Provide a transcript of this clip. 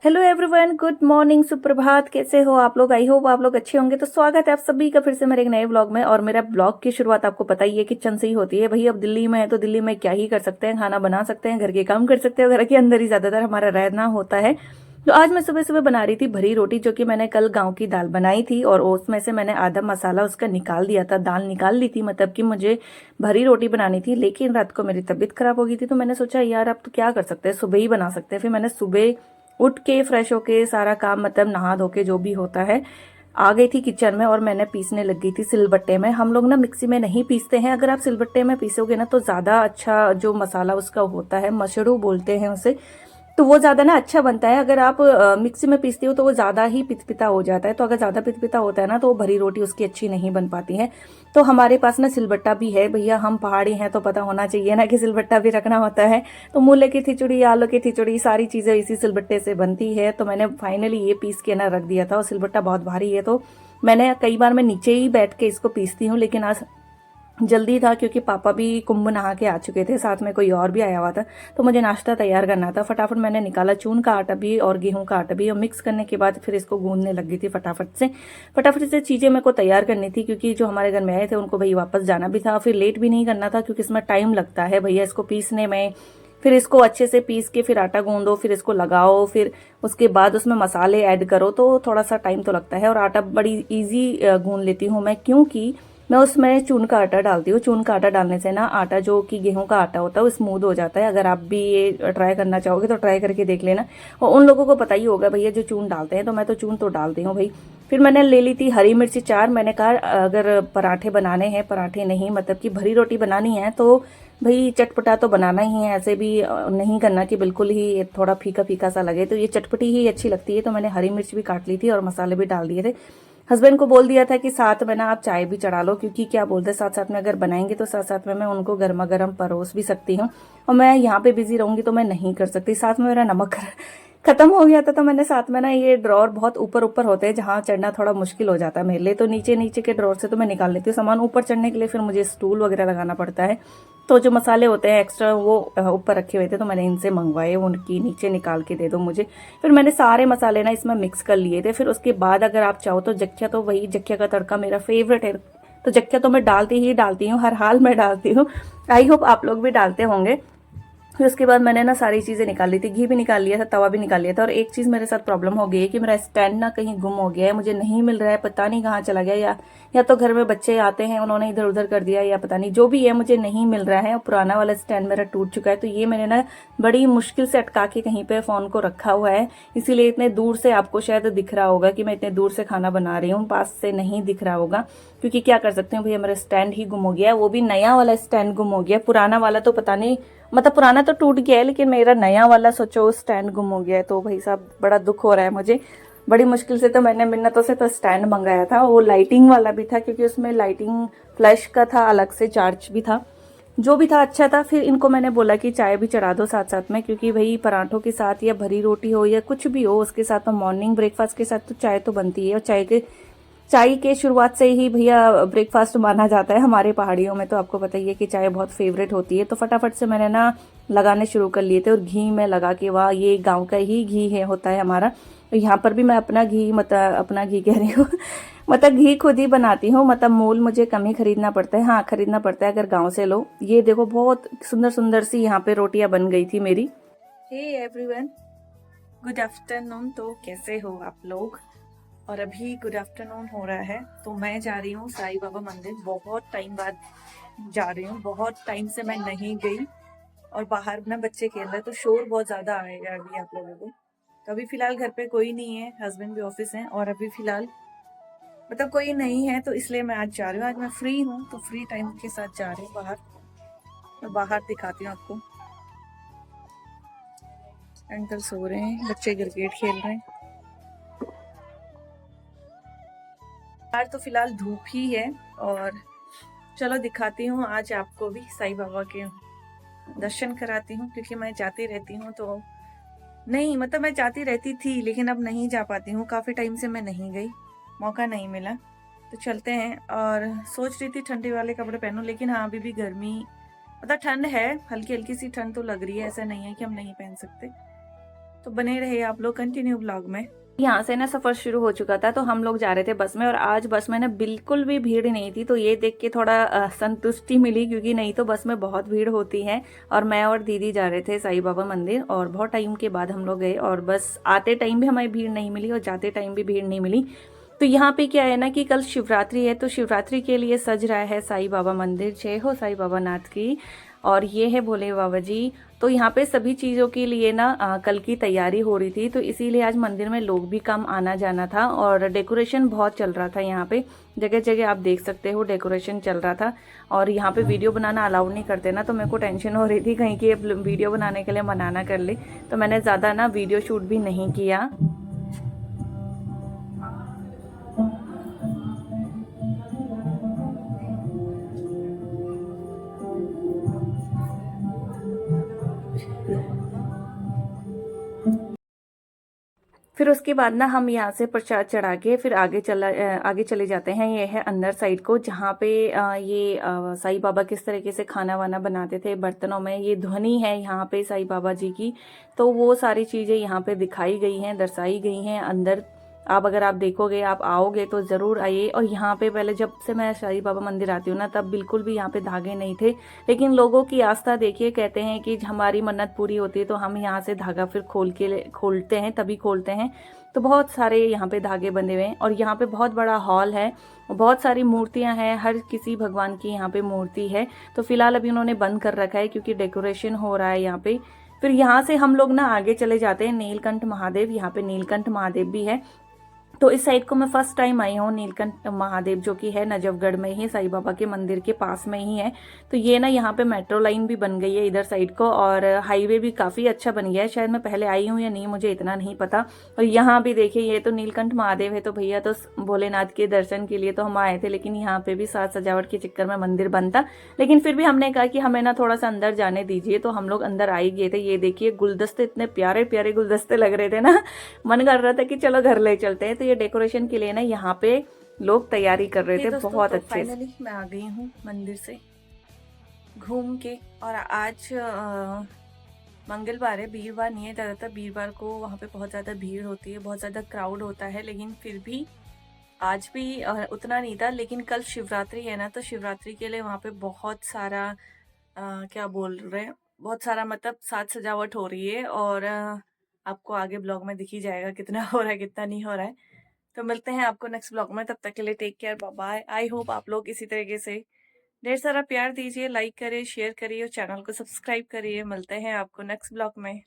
Hello everyone, good morning, सुप्रभात। कैसे हो आप लोग? आई होप आप लोग अच्छे होंगे। तो स्वागत है आप सभी का फिर से मेरे एक नए ब्लॉग में। और मेरा ब्लॉग की शुरुआत आपको पता ही है किचन से ही होती है। भाई अब दिल्ली में है तो दिल्ली में क्या ही कर सकते हैं, खाना बना सकते हैं, घर के काम कर सकते हैं, घर के अंदर ही ज्यादातर हमारा रहना होता है। तो आज मैं सुबह सुबह बना रही थी भरी रोटी, जो कि मैंने कल गाँव की दाल बनाई थी और उसमें से मैंने आधा मसाला उसका निकाल दिया था, दाल निकाल ली थी, मतलब कि मुझे भरी रोटी बनानी थी। लेकिन रात को मेरी तबीयत खराब हो गई थी तो मैंने सोचा यार अब तो क्या कर सकते हैं, सुबह ही बना सकते हैं। फिर मैंने सुबह उठ के फ्रेश होके सारा काम, मतलब नहा धो के जो भी होता है, आ गई थी किचन में और मैंने पीसने लग गई थी सिलबट्टे में। हम लोग ना मिक्सी में नहीं पीसते हैं, अगर आप सिलबट्टे में पीसोगे ना तो ज्यादा अच्छा जो मसाला उसका होता है, मशरू बोलते हैं उसे, तो वो ज्यादा ना अच्छा बनता है। अगर आप मिक्सी में पीसती हो तो वो ज्यादा ही पितपिता हो जाता है। तो अगर ज्यादा पितपिता होता है ना तो वो भरी रोटी उसकी अच्छी नहीं बन पाती है। तो हमारे पास ना सिलबट्टा भी है भैया, हम पहाड़ी हैं तो पता होना चाहिए ना कि सिलबट्टा भी रखना होता है। तो मूले की खिचड़ी, आलू की खिचड़ी, सारी चीजें इसी सिलबट्टे से बनती है। तो मैंने फाइनली ये पीस के ना रख दिया था। और सिलबट्टा बहुत भारी है तो मैंने कई बार मैं नीचे ही बैठ के इसको पीसती हूँ, लेकिन आज जल्दी था क्योंकि पापा भी कुंभ नहा के आ चुके थे, साथ में कोई और भी आया हुआ था। तो मुझे नाश्ता तैयार करना था। फटाफट मैंने निकाला चून का आटा भी और गेहूं का आटा भी, और मिक्स करने के बाद फिर इसको गूंदने लग गई थी फटाफट से चीजें मेरे को तैयार करनी थी, क्योंकि जो हमारे घर में आए थे उनको भाई वापस जाना भी था। फिर लेट भी नहीं करना था क्योंकि इसमें टाइम लगता है भैया इसको पीसने में। फिर इसको अच्छे से पीस के फिर आटा गूंदो, फिर इसको लगाओ, फिर उसके बाद उसमें मसाले ऐड करो, तो थोड़ा सा टाइम तो लगता है। और आटा बड़ी इजी गूंद लेती हूँ मैं, क्योंकि मैं उसमें चून का आटा डालती हूँ। चून का आटा डालने से ना आटा जो कि गेहूं का आटा होता है वो स्मूथ हो जाता है। अगर आप भी ये ट्राई करना चाहोगे तो ट्राई करके देख लेना। और उन लोगों को पता ही होगा भैया जो चून डालते हैं, तो मैं तो चून तो डालती हूँ भाई। फिर मैंने ले ली थी हरी मिर्ची 4। मैंने कहा अगर पराठे बनाने हैं, पराठे नहीं मतलब कि भरी रोटी बनानी है, तो भाई चटपटा तो बनाना ही है। ऐसे भी नहीं करना कि बिल्कुल ही थोड़ा फीका फीका सा लगे, तो ये चटपटी ही अच्छी लगती है। तो मैंने हरी मिर्च भी काट ली थी और मसाले भी डाल दिए थे। हस्बैंड को बोल दिया था कि साथ में ना आप चाय भी चढ़ा लो, क्योंकि क्या बोलते हैं साथ साथ में अगर बनाएंगे तो साथ साथ में मैं उनको गर्मा गर्म परोस भी सकती हूँ। और मैं यहाँ पे बिजी रहूंगी तो मैं नहीं कर सकती। साथ में मेरा नमक खत्म हो गया था, तो मैंने साथ में ना, ये ड्रॉर बहुत ऊपर ऊपर होते हैं जहाँ चढ़ना थोड़ा मुश्किल हो जाता है मेरे लिए, तो नीचे नीचे के ड्रॉर से तो मैं निकाल लेती हूँ सामान। ऊपर चढ़ने के लिए फिर मुझे स्टूल वगैरह लगाना पड़ता है। तो जो मसाले होते हैं एक्स्ट्रा वो ऊपर रखे हुए थे, तो मैंने इनसे मंगवाए, उनकी नीचे निकाल के दे दो मुझे। फिर मैंने सारे मसाले ना इसमें मिक्स कर लिए थे। फिर उसके बाद अगर आप चाहो तो जख्या, तो वही जख्या का तड़का मेरा फेवरेट है, तो जख्या तो मैं डालती ही डालती हूँ, हर हाल में डालती हूँ। आई होप आप लोग भी डालते होंगे। फिर उसके बाद मैंने ना सारी चीजें निकाल ली थी, घी भी निकाल लिया था, तवा भी निकाल लिया था। और एक चीज मेरे साथ प्रॉब्लम हो गई है कि मेरा स्टैंड ना कहीं गुम हो गया है, मुझे नहीं मिल रहा है, पता नहीं कहाँ चला गया। या तो घर में बच्चे आते हैं उन्होंने इधर उधर कर दिया, या पता नहीं जो भी है, मुझे नहीं मिल रहा है। और पुराना वाला स्टैंड मेरा टूट चुका है, तो ये मैंने ना बड़ी मुश्किल से अटका के कहीं पे फोन को रखा हुआ है। इसीलिए इतने दूर से आपको शायद दिख रहा होगा कि मैं इतने दूर से खाना बना रही हूँ, पास से नहीं दिख रहा होगा। क्योंकि क्या कर सकते हैं भैया, मेरा स्टैंड ही गुम हो गया है, वो भी नया वाला स्टैंड गुम हो गया। पुराना वाला तो पता नहीं, मतलब पुराना तो टूट गया है, लेकिन मेरा नया वाला सोचो स्टैंड गुम हो गया है। तो भाई साहब बड़ा दुख हो रहा है मुझे। बड़ी मुश्किल से तो मैंने मिन्नतों से तो स्टैंड मंगाया था, वो लाइटिंग वाला भी था, क्योंकि उसमें लाइटिंग फ्लैश का था, अलग से चार्ज भी था, जो भी था अच्छा था। फिर इनको मैंने बोला कि चाय भी चढ़ा दो साथ साथ में, क्योंकि भाई पराठों के साथ या भरी रोटी हो या कुछ भी हो उसके साथ, तो मॉर्निंग ब्रेकफास्ट के साथ तो चाय तो बनती है। और चाय के शुरुआत से ही भैया ब्रेकफास्ट माना जाता है हमारे पहाड़ियों में, तो आपको पता ही है कि चाय बहुत फेवरेट होती है। तो फटाफट से मैंने ना लगाने शुरू कर लिए थे, और घी में लगा के, वाह ये गांव का ही घी है होता है हमारा। तो यहाँ पर भी मैं अपना घी, मतलब अपना घी कह रही हूँ मतलब घी खुद ही बनाती हूँ, मतलब मूल मुझे कम ही खरीदना पड़ता है। हाँ खरीदना पड़ता है अगर गाँव से लो। ये देखो बहुत सुंदर सुंदर सी यहाँ पे रोटियां बन गई थी मेरी। Hey everyone, good afternoon. तो कैसे हो आप लोग? और अभी गुड आफ्टरनून हो रहा है, तो मैं जा रही हूँ साईं बाबा मंदिर। बहुत टाइम बाद जा रही हूँ, बहुत टाइम से मैं नहीं गई। और बाहर ना बच्चे खेल रहे हैं तो शोर बहुत ज्यादा आएगा अभी आप लोगों को। तो अभी फिलहाल घर पे कोई नहीं है, हस्बैंड भी ऑफिस है, और अभी फिलहाल मतलब कोई नहीं है, तो इसलिए मैं आज जा रही हूँ। आज मैं फ्री हूँ तो फ्री टाइम के साथ जा रही हूँ बाहर। तो बाहर दिखाती हूँ आपको। अंकल सो रहे हैं, बच्चे क्रिकेट खेल रहे हैं। बाहर तो फिलहाल धूप ही है। और चलो दिखाती हूँ आज आपको भी साईं बाबा के दर्शन कराती हूँ, क्योंकि मैं जाती रहती हूँ। तो नहीं मतलब मैं जाती रहती थी, लेकिन अब नहीं जा पाती हूँ, काफी टाइम से मैं नहीं गई, मौका नहीं मिला। तो चलते हैं। और सोच रही थी ठंडे वाले कपड़े पहनूं, लेकिन हाँ अभी भी गर्मी, मतलब ठंड है, हल्की हल्की सी ठंड तो लग रही है, ऐसा नहीं है कि हम नहीं पहन सकते। तो बने रहे आप लोग कंटिन्यू ब्लॉग में। यहाँ से ना सफर शुरू हो चुका था, तो हम लोग जा रहे थे बस में, और आज बस में ना बिल्कुल भी भीड़ नहीं थी, तो ये देख के थोड़ा संतुष्टि मिली, क्योंकि नहीं तो बस में बहुत भीड़ होती है। और मैं और दीदी जा रहे थे साईं बाबा मंदिर, और बहुत टाइम के बाद हम लोग गए, और बस आते टाइम भी हमारी भीड़ नहीं मिली और जाते टाइम भी भीड़ नहीं मिली। तो यहाँ पे क्या है ना कि कल शिवरात्रि है, तो शिवरात्रि के लिए सज रहा है साईं बाबा मंदिर। जय हो साईं बाबा नाथ की। और ये है भोले बाबा जी। तो यहाँ पे सभी चीज़ों के लिए ना कल की तैयारी हो रही थी, तो इसीलिए आज मंदिर में लोग भी कम आना जाना था, और डेकोरेशन बहुत चल रहा था यहाँ पे। जगह जगह आप देख सकते हो डेकोरेशन चल रहा था। और यहाँ पे वीडियो बनाना अलाउड नहीं करते ना, तो मेरे को टेंशन हो रही थी कहीं कि वीडियो बनाने के लिए मना ना कर ले, तो मैंने ज़्यादा ना वीडियो शूट भी नहीं किया। फिर उसके बाद ना हम यहाँ से प्रसाद चढ़ा के फिर आगे चले जाते हैं। ये है अंदर साइड को, जहाँ पे ये साईं बाबा किस तरीके से खाना वाना बनाते थे बर्तनों में। ये ध्वनि है यहाँ पे साईं बाबा जी की, तो वो सारी चीज़ें यहाँ पे दिखाई गई हैं, दर्शाई गई हैं अंदर। आप अगर आप देखोगे, आप आओगे तो ज़रूर आइए। और यहाँ पे पहले जब से मैं साईं बाबा मंदिर आती हूँ ना, तब बिल्कुल भी यहाँ पे धागे नहीं थे, लेकिन लोगों की आस्था देखिए, कहते हैं कि हमारी मन्नत पूरी होती है तो हम यहाँ से धागा फिर खोलते हैं, तभी खोलते हैं। तो बहुत सारे यहाँ पे धागे बंधे हुए हैं, और यहाँ पे बहुत बड़ा हॉल है, बहुत सारी मूर्तियाँ हैं, हर किसी भगवान की यहाँ पे मूर्ति है। तो फिलहाल अभी उन्होंने बंद कर रखा है क्योंकि डेकोरेशन हो रहा है यहाँ पे। फिर यहाँ से हम लोग ना आगे चले जाते हैं नीलकंठ महादेव। यहाँ पे नीलकंठ महादेव भी है। तो इस साइड को मैं फर्स्ट टाइम आई हूँ, नीलकंठ महादेव जो कि है नजफगढ़ में ही, साईं बाबा के मंदिर के पास में ही है। तो ये ना यहाँ पे मेट्रो लाइन भी बन गई है इधर साइड को, और हाईवे भी काफ़ी अच्छा बन गया है। शायद मैं पहले आई हूँ या नहीं, मुझे इतना नहीं पता। और यहाँ भी देखिए, ये तो नीलकंठ महादेव है, तो भैया तो भोलेनाथ के दर्शन के लिए तो हम आए थे, लेकिन यहाँ पे भी साज सजावट के चक्कर में मंदिर बंद था। लेकिन फिर भी हमने कहा कि हमें ना थोड़ा सा अंदर जाने दीजिए, तो हम लोग अंदर आ ही गए थे। ये देखिए गुलदस्ते, इतने प्यारे प्यारे गुलदस्ते लग रहे थे ना, मन कर रहा था कि चलो घर ले चलते हैं। तो ये डेकोरेशन के लिए ना यहाँ पे लोग तैयारी कर रहे थे बहुत अच्छे से। फाइनली मैं आ गई हूँ मंदिर से घूम के, और आज मंगलवार है, वीरवार नहीं है। ज़्यादातर वीरवार को वहाँ पे बहुत ज़्यादा भीड़ होती है, बहुत ज़्यादा क्राउड होता है, लेकिन फिर भी आज भी उतना नहीं था। लेकिन कल शिवरात्रि है ना, तो शिवरात्रि के लिए वहाँ पे बहुत सारा क्या बोल रहे हैं, बहुत सारा मतलब साज सजावट हो रही है। और आपको आगे ब्लॉग में दिख ही जाएगा कितना हो रहा है कितना नहीं हो रहा है। तो मिलते हैं आपको नेक्स्ट ब्लॉग में, तब तक के लिए take care, bye bye. I hope आप लोग इसी तरीके से ढेर सारा प्यार दीजिए, लाइक करिए, शेयर करिए और चैनल को सब्सक्राइब करिए। मिलते हैं आपको नेक्स्ट ब्लॉग में।